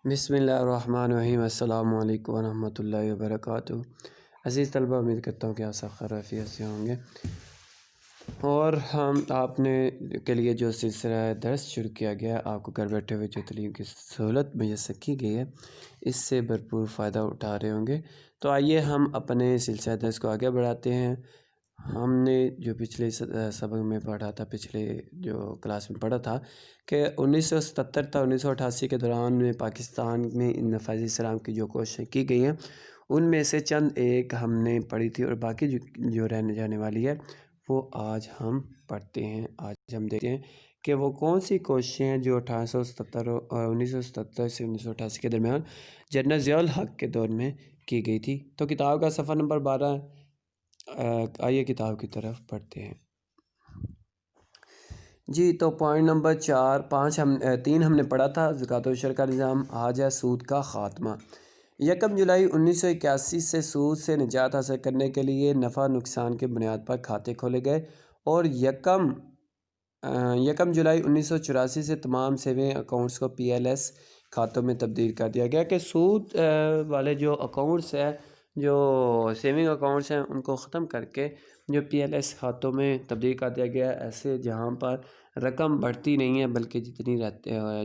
بسم اللہ الرحمن الرحیم۔ السلام علیکم ورحمۃ اللہ وبرکاتہ۔ عزیز طلبہ، امید کرتا ہوں کہ آپ سب خیر عافیت سے ہوں گے، اور ہم آپ نے کے لیے جو سلسلہ درس شروع کیا گیا ہے، آپ کو گھر بیٹھے ہوئے جو تعلیم کی سہولت میسر کی گئی ہے، اس سے بھرپور فائدہ اٹھا رہے ہوں گے۔ تو آئیے ہم اپنے سلسلہ درس کو آگے بڑھاتے ہیں۔ ہم نے جو پچھلے سبق میں پڑھا تھا، پچھلے جو کلاس میں پڑھا تھا کہ 1977 تا 1988 کے دوران میں پاکستان میں نفاذ اسلام کی جو کوششیں کی گئی ہیں، ان میں سے چند ایک ہم نے پڑھی تھی، اور باقی جو رہنے جانے والی ہے وہ آج ہم پڑھتے ہیں۔ آج ہم دیکھتے ہیں کہ وہ کون سی کوششیں ہیں جو 1977 سے 1988 کے درمیان جنرل ضیاء الحق کے دور میں کی گئی تھی۔ تو کتاب کا صفحہ نمبر 12 ہے۔ آئیے کتاب کی طرف پڑھتے ہیں۔ جی، تو پوائنٹ نمبر 3 ہم نے پڑھا تھا، زکوٰۃ و عشر کا نظام۔ آج ہے سود کا خاتمہ۔ 1 جولائی 1981 سے سود سے نجات حاصل کرنے کے لیے نفع نقصان کے بنیاد پر کھاتے کھولے گئے، اور 1 جولائی 1984 سے تمام سیونگ اکاؤنٹس کو PLS کھاتوں میں تبدیل کر دیا گیا، کہ سود والے جو اکاؤنٹس ہیں، جو سیونگ اکاؤنٹس ہیں، ان کو ختم کر کے جو PLS کھاتوں میں تبدیل کر دیا گیا، ایسے جہاں پر رقم بڑھتی نہیں ہے بلکہ جتنی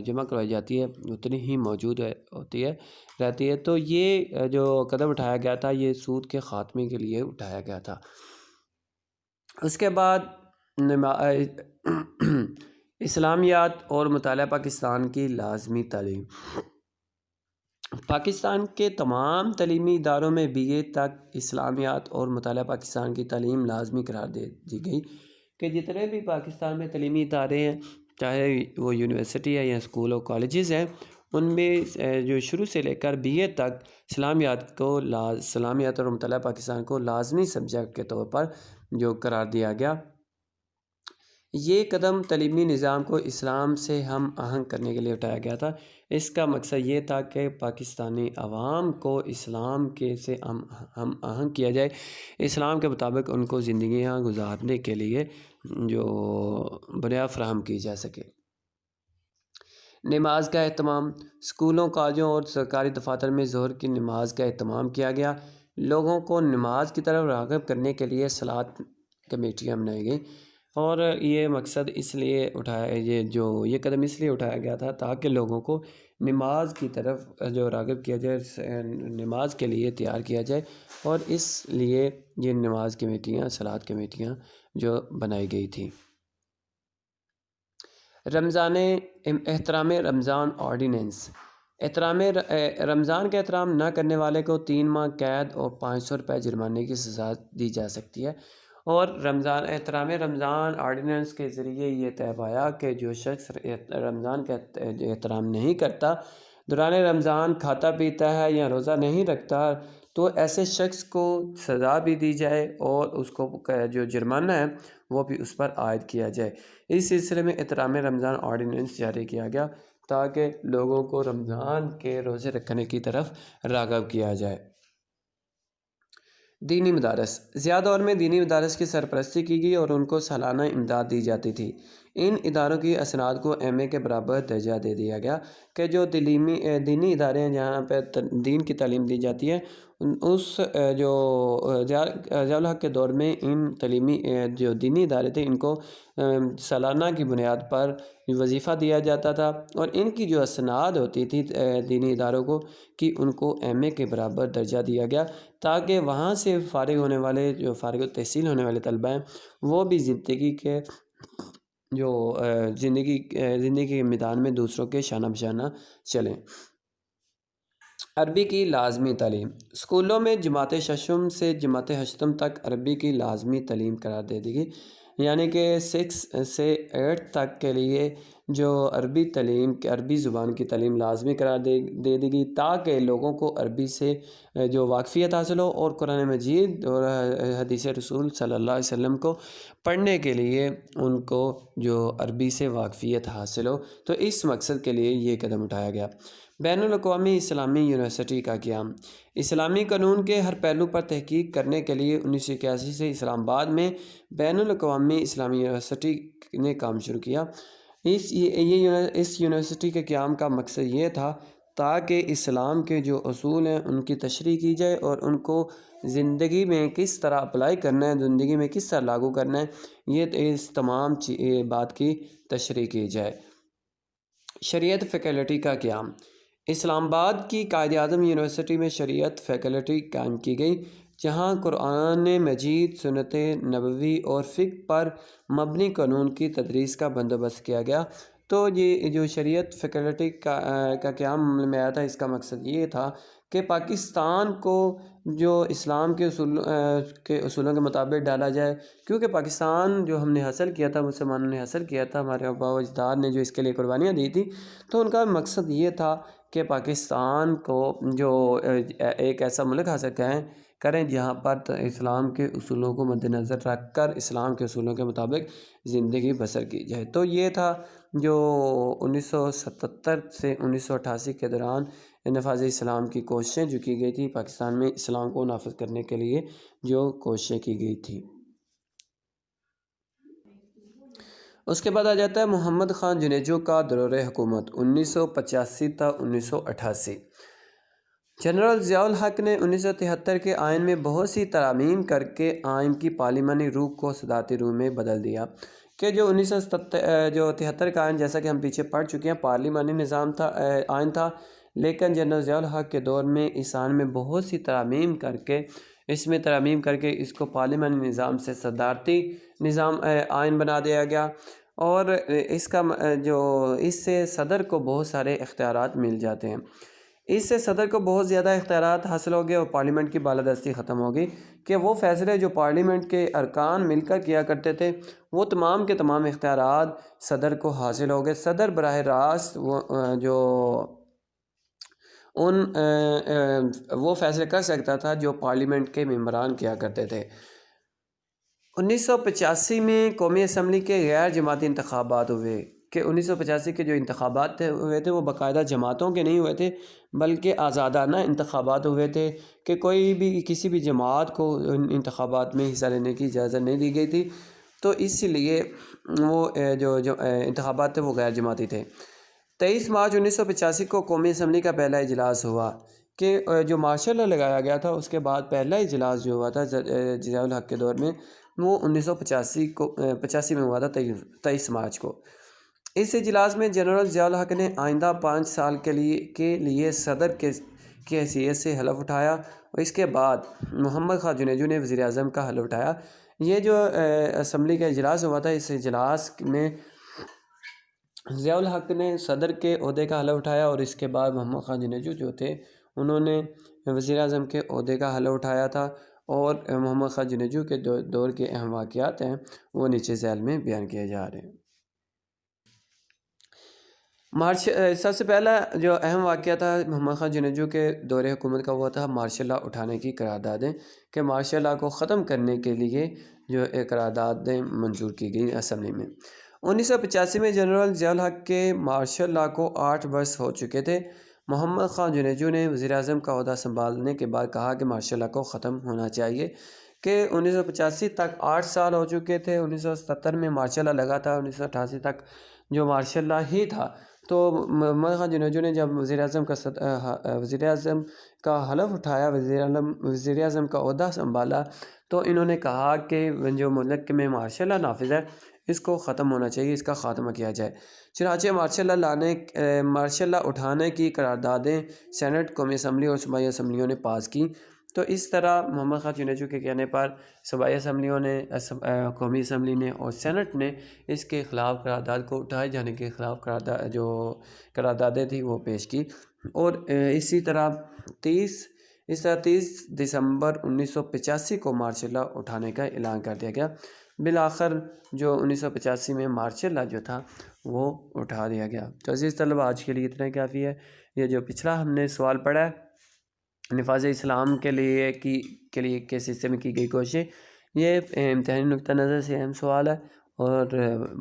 جمع کروائی جاتی ہے اتنی ہی موجود رہتی ہے۔ تو یہ جو قدم اٹھایا گیا تھا، یہ سود کے خاتمے کے لیے اٹھایا گیا تھا۔ اس کے بعد اسلامیات اور مطالعہ پاکستان کی لازمی تعلیم۔ پاکستان کے تمام تعلیمی اداروں میں BA تک اسلامیات اور مطالعہ پاکستان کی تعلیم لازمی قرار دے دی گئی، کہ جتنے بھی پاکستان میں تعلیمی ادارے ہیں، چاہے وہ یونیورسٹی ہے یا اسکول اور کالجز ہیں، ان میں جو شروع سے لے کر BA تک اسلامیات اور مطالعہ پاکستان کو لازمی سبجیکٹ کے طور پر جو قرار دیا گیا۔ یہ قدم تعلیمی نظام کو اسلام سے ہم آہنگ کرنے کے لیے اٹھایا گیا تھا۔ اس کا مقصد یہ تھا کہ پاکستانی عوام کو اسلام سے ہم آہنگ کیا جائے، اسلام کے مطابق ان کو زندگیاں گزارنے کے لیے جو بنیاد فراہم کی جا سکے۔ نماز کا اہتمام۔ اسکولوں، کالجوں اور سرکاری دفاتر میں ظہر کی نماز کا اہتمام کیا گیا۔ لوگوں کو نماز کی طرف راغب کرنے کے لیے صلاۃ کمیٹیاں بنائی گئیں، اور یہ مقصد اس لیے یہ قدم اس لیے اٹھایا گیا تھا تاکہ لوگوں کو نماز کی طرف جو راغب کیا جائے، نماز کے لیے تیار کیا جائے، اور اس لیے یہ نماز کمیٹیاں، صلاۃ کمیٹیاں جو بنائی گئی تھیں۔ احترام رمضان آرڈیننس۔ رمضان کا احترام نہ کرنے والے کو 3 ماہ قید اور 500 روپے جرمانے کی سزا دی جا سکتی ہے، اور احترام رمضان آرڈیننس کے ذریعے یہ طے پایا کہ جو شخص رمضان کا احترام نہیں کرتا، دوران رمضان کھاتا پیتا ہے یا روزہ نہیں رکھتا، تو ایسے شخص کو سزا بھی دی جائے، اور اس کو جو جرمانہ ہے وہ بھی اس پر عائد کیا جائے۔ اس سلسلے میں احترام رمضان آرڈیننس جاری کیا گیا تاکہ لوگوں کو رمضان کے روزے رکھنے کی طرف راغب کیا جائے۔ دینی مدارس۔ ضیاء دور میں دینی مدارس کی سرپرستی کی گئی اور ان کو سالانہ امداد دی جاتی تھی۔ ان اداروں کی اسناد کو MA کے برابر درجہ دے دیا گیا، کہ جو دینی ادارے ہیں جہاں پہ دین کی تعلیم دی جاتی ہے، جو ضیاء الحق کے دور میں ان جو دینی ادارے تھے، ان کو سالانہ کی بنیاد پر وظیفہ دیا جاتا تھا، اور ان کی جو اسناد ہوتی تھی دینی اداروں کو، کہ ان کو MA کے برابر درجہ دیا گیا، تاکہ وہاں سے فارغ ہونے والے، جو فارغ التحصیل ہونے والے طلبہ ہیں، وہ بھی زندگی کے میدان میں دوسروں کے شانہ بشانہ چلیں۔ عربی کی لازمی تعلیم۔ اسکولوں میں جماعت ششم سے جماعت ہشتم تک عربی کی لازمی تعلیم قرار دے دی گئی، یعنی کہ 6 سے 8 تک کے لیے جو عربی زبان کی تعلیم لازمی قرار دے دی گئی، تاکہ لوگوں کو عربی سے جو واقفیت حاصل ہو، اور قرآن مجید اور حدیث رسول صلی اللہ علیہ وسلم کو پڑھنے کے لیے ان کو جو عربی سے واقفیت حاصل ہو۔ تو اس مقصد کے لیے یہ قدم اٹھایا گیا۔ بین الاقوامی اسلامی یونیورسٹی کا قیام۔ اسلامی قانون کے ہر پہلو پر تحقیق کرنے کے لیے 1981 سے اسلام آباد میں بین الاقوامی اسلامی یونیورسٹی نے کام شروع کیا۔ اس یونیورسٹی کے قیام کا مقصد یہ تھا تاکہ اسلام کے جو اصول ہیں ان کی تشریح کی جائے اور ان کو زندگی میں کس طرح اپلائی کرنا ہے، زندگی میں کس طرح لاگو کرنا ہے، یہ اس تمام بات کی تشریح کی جائے۔ شریعت فیکلٹی کا قیام۔ اسلام آباد کی قائد اعظم یونیورسٹی میں شریعت فیکلٹی قائم کی گئی، جہاں قرآن مجید، سنت نبوی اور فقہ پر مبنی قانون کی تدریس کا بندوبست کیا گیا۔ تو یہ جو شریعت فیکلٹی کا قیام عمل میں آیا تھا، اس کا مقصد یہ تھا کہ پاکستان کو جو اسلام کے اصولوں کے مطابق ڈالا جائے، کیونکہ پاکستان جو ہم نے حاصل کیا تھا، مسلمانوں نے حاصل کیا تھا، ہمارے آباء و اجداد نے جو اس کے لیے قربانیاں دی تھی، تو ان کا مقصد یہ تھا کہ پاکستان کو جو ایک ایسا ملک حاصل کریں جہاں پر اسلام کے اصولوں کو مد نظر رکھ کر اسلام کے اصولوں کے مطابق زندگی بسر کی جائے۔ تو یہ تھا جو 1977 سے 1988 کے دوران نفاذ اسلام کی کوششیں جو کی گئی تھی، پاکستان میں اسلام کو نافذ کرنے کے لیے جو کوششیں کی گئی تھی۔ اس کے بعد آ جاتا ہے محمد خان جنیجو کا دور حکومت 1985 تا 1988۔ جنرل ضیاء الحق نے 1973 کے آئین میں بہت سی ترامیم کر کے آئین کی پارلیمانی روح کو صدارتی روح میں بدل دیا، کہ جو 1973 کا آئین، جیسا کہ ہم پیچھے پڑھ چکے ہیں، پارلیمانی نظام تھا، آئین تھا، لیکن جنرل ضیاء الحق کے دور میں اس آئین میں بہت سی ترامیم کر کے اس کو پارلیمانی نظام سے صدارتی نظام آئین بنا دیا گیا، اور اس سے صدر کو بہت سارے اختیارات مل جاتے ہیں۔ اس سے صدر کو بہت زیادہ اختیارات حاصل ہو گئے اور پارلیمنٹ کی بالادستی ختم ہو گئی، کہ وہ فیصلے جو پارلیمنٹ کے ارکان مل کر کیا کرتے تھے، وہ تمام کے تمام اختیارات صدر کو حاصل ہو گئے۔ صدر براہ راست وہ فیصلے کر سکتا تھا جو پارلیمنٹ کے ممبران کیا کرتے تھے۔ 1985 میں قومی اسمبلی کے غیر جماعتی انتخابات ہوئے، کہ 1985 کے جو انتخابات ہوئے تھے وہ باقاعدہ جماعتوں کے نہیں ہوئے تھے، بلکہ آزادانہ انتخابات ہوئے تھے، کہ کسی بھی جماعت کو ان انتخابات میں حصہ لینے کی اجازت نہیں دی گئی تھی، تو اس لیے وہ جو انتخابات تھے وہ غیر جماعتی تھے۔ 23 مارچ 1985 کو قومی اسمبلی کا پہلا اجلاس ہوا، کہ جو مارشل لا لگایا گیا تھا، اس کے بعد پہلا اجلاس جو ہوا تھا ضیاء الحق کے دور میں، وہ 1985 میں ہوا تھا، 23 مارچ کو۔ اس اجلاس میں جنرل ضیاء الحق نے آئندہ 5 سال کے لیے صدر کی حیثیت سے حلف اٹھایا، اور اس کے بعد محمد خان جنیجو نے وزیر اعظم کا حلف اٹھایا۔ یہ جو اسمبلی کا اجلاس ہوا تھا، اس اجلاس میں ضیاء الحق نے صدر کے عہدے کا حلف اٹھایا، اور اس کے بعد محمد خان جنیجو جو تھے انہوں نے وزیر اعظم کے عہدے کا حلف اٹھایا تھا، اور محمد خان جنیجو کے دور کے اہم واقعات ہیں وہ نیچے ذیل میں بیان کیے جا رہے ہیں۔ سب سے پہلا جو اہم واقعہ تھا محمد خان جنیجو کے دور حکومت کا، وہ تھا مارشل لا اٹھانے کی قراردادیں، کہ مارشل لا کو ختم کرنے کے لیے جو قراردادیں منظور کی گئی اسمبلی میں۔ 1985 میں جنرل ضیاء الحق کے مارشل لا کو 8 برس ہو چکے تھے۔ محمد خان جنیجو نے وزیر اعظم کا عہدہ سنبھالنے کے بعد کہا کہ مارشل لا کو ختم ہونا چاہیے، کہ 1985 تک 8 سال ہو چکے تھے، 1977 میں مارشل لا لگا تھا، 1988 تک جو مارشل لا ہی تھا۔ تو محمد خان جنیجو نے جب وزیر اعظم کا حلف اٹھایا، وزیر اعظم کا عہدہ سنبھالا، تو انہوں نے کہا کہ جو ملک میں مارشل لا نافذ ہے اس کو ختم ہونا چاہیے، اس کا خاتمہ کیا جائے۔ چنانچہ مارشل لا اٹھانے کی قراردادیں سینٹ، قومی اسمبلی اور صوبائی اسمبلیوں نے پاس کی۔ تو اس طرح محمد خان جنیجو کے کہنے پر صوبائی اسمبلیوں نے، قومی اسمبلی نے اور سینٹ نے اس کے خلاف قرارداد کو اٹھائے جانے کے خلاف جو قراردادیں تھیں وہ پیش کی، اور اسی طرح 30 دسمبر 1985 کو مارشل لا اٹھانے کا اعلان کر دیا گیا۔ بالآخر جو 1985 میں مارشل لا جو تھا وہ اٹھا دیا گیا۔ تو عزیز طلبہ، آج کے لیے اتنا کافی ہے۔ یہ جو پچھلا ہم نے سوال پڑھا ہے نفاذ اسلام کے لیے کس حصے میں کی گئی کوششیں، یہ امتحانی نقطہ نظر سے اہم سوال ہے، اور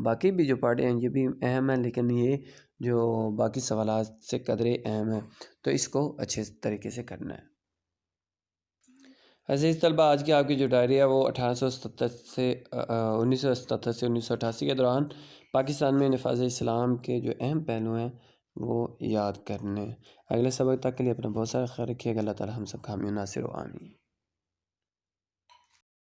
باقی بھی جو پڑھے ہیں یہ بھی اہم ہے، لیکن یہ جو باقی سوالات سے قدرے اہم ہے، تو اس کو اچھے طریقے سے کرنا ہے۔ عزیز طلبہ، آج کی آپ کی جو ڈائری ہے وہ 1977 سے 1988 کے دوران پاکستان میں نفاذ اسلام کے جو اہم پہلو ہیں وہ یاد کرنے۔ اگلے سبق تک کے لیے اپنا بہت سارا خیال رکھیے گا۔ اللہ تعالی ہم سب کا حامی و ناصر و آمین۔